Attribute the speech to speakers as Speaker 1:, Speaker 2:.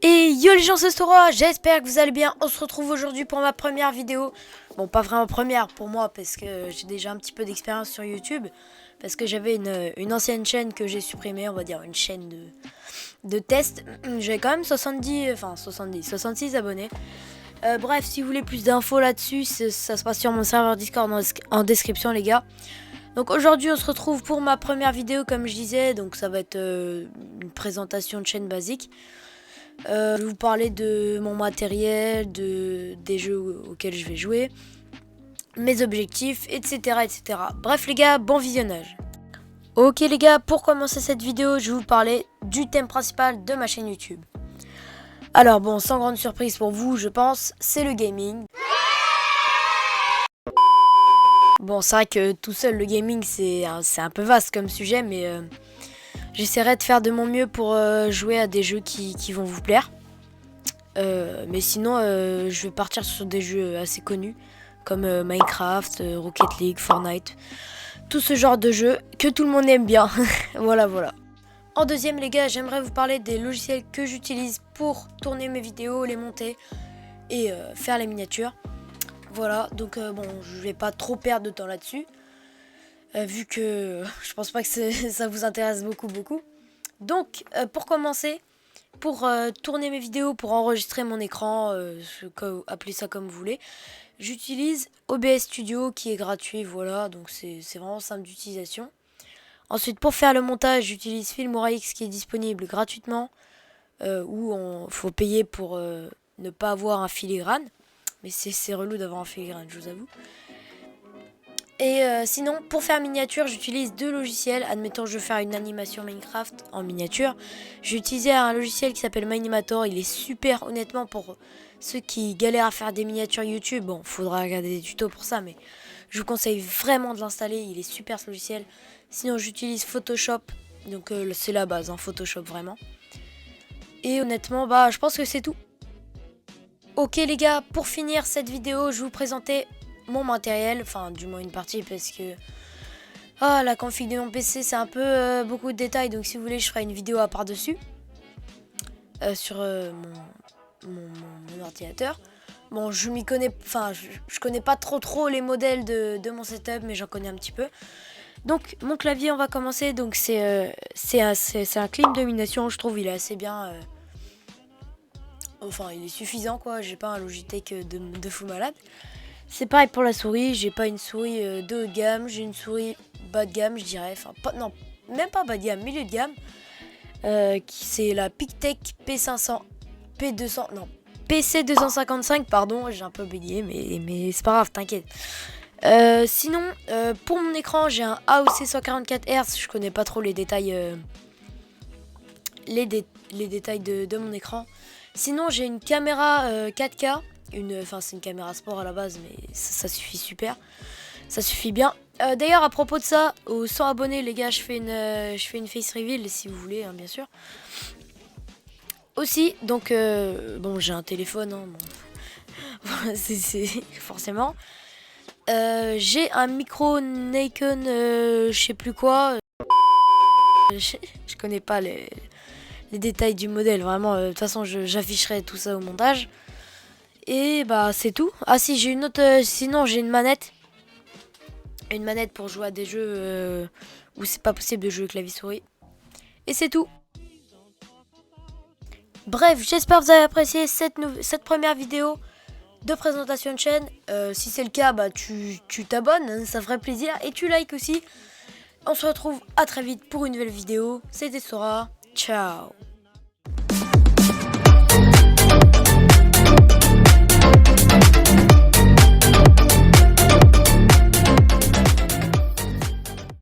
Speaker 1: Et yo les gens, c'est Stora, j'espère que vous allez bien. On se retrouve aujourd'hui pour ma première vidéo. Bon, pas vraiment première pour moi parce que j'ai déjà un petit peu d'expérience sur YouTube. Parce que j'avais une ancienne chaîne que j'ai supprimée, on va dire une chaîne de test. J'avais quand même 66 abonnés. Bref, si vous voulez plus d'infos là-dessus, ça se passe sur mon serveur Discord en description les gars. Donc aujourd'hui on se retrouve pour ma première vidéo comme je disais. Donc ça va être une présentation de chaîne basique. Je vais vous parler de mon matériel, des jeux auxquels je vais jouer, mes objectifs, etc., etc. Bref les gars, bon visionnage. Ok les gars, pour commencer cette vidéo, je vais vous parler du thème principal de ma chaîne YouTube. Alors bon, sans grande surprise pour vous, je pense, c'est le gaming. Bon, c'est vrai que tout seul, le gaming, c'est un peu vaste comme sujet, mais j'essaierai de faire de mon mieux pour jouer à des jeux qui vont vous plaire. Mais sinon, je vais partir sur des jeux assez connus, comme Minecraft, Rocket League, Fortnite. Tout ce genre de jeux que tout le monde aime bien. Voilà. En deuxième, les gars, j'aimerais vous parler des logiciels que j'utilise pour tourner mes vidéos, les monter et faire les miniatures. Voilà, donc bon, je vais pas trop perdre de temps là-dessus, vu que je pense pas que ça vous intéresse beaucoup. Donc, pour commencer, pour tourner mes vidéos, pour enregistrer mon écran, appelez ça comme vous voulez, j'utilise OBS Studio qui est gratuit, voilà, donc c'est vraiment simple d'utilisation. Ensuite, pour faire le montage, j'utilise Filmora X qui est disponible gratuitement, où il faut payer pour ne pas avoir un filigrane. Mais c'est relou d'avoir un filigrane, je vous avoue. Et sinon, pour faire miniature, j'utilise deux logiciels. Admettons, je veux faire une animation Minecraft en miniature. J'ai utilisé un logiciel qui s'appelle Minimator. Il est super, honnêtement, pour ceux qui galèrent à faire des miniatures YouTube. Bon, faudra regarder des tutos pour ça, mais je vous conseille vraiment de l'installer. Il est super, ce logiciel. Sinon, j'utilise Photoshop. Donc, c'est la base, hein, Photoshop, vraiment. Et honnêtement, bah, je pense que c'est tout. Ok les gars, pour finir cette vidéo, je vais vous présenter mon matériel, enfin du moins une partie parce que la config de mon PC c'est un peu beaucoup de détails, donc si vous voulez je ferai une vidéo à part dessus sur mon ordinateur. Bon, je m'y connais, enfin je connais pas trop les modèles de mon setup, mais j'en connais un petit peu. Donc mon clavier, on va commencer. Donc c'est un clean domination, je trouve il est assez bien. Enfin, il est suffisant quoi, j'ai pas un Logitech de fou malade. C'est pareil pour la souris, j'ai pas une souris de haut de gamme, j'ai une souris bas de gamme, je dirais. Enfin, non, même pas bas de gamme, milieu de gamme. C'est la Pictech P500, P200, non, PC255, pardon, j'ai un peu bégayé, mais c'est pas grave, t'inquiète. Sinon, pour mon écran, j'ai un AOC 144 Hz, je connais pas trop les détails, les détails de mon écran. Sinon, j'ai une caméra 4K. C'est une caméra sport à la base, mais ça suffit super. Ça suffit bien. D'ailleurs, à propos de ça, aux 100 abonnés, les gars, je fais une face reveal si vous voulez, hein, bien sûr. Aussi, donc, bon, j'ai un téléphone, hein, bon. c'est forcément. J'ai un micro Nikon, je sais plus quoi. Je connais pas les détails du modèle, vraiment. De toute façon, j'afficherai tout ça au montage. Et bah c'est tout. Ah si, j'ai une autre, sinon j'ai une manette. Une manette pour jouer à des jeux où c'est pas possible de jouer clavier souris. Et c'est tout. Bref, j'espère que vous avez apprécié cette première vidéo de présentation de chaîne. Si c'est le cas, bah tu t'abonnes, hein, ça ferait plaisir. Et tu likes aussi. On se retrouve à très vite pour une nouvelle vidéo. C'était Sora. Ciao.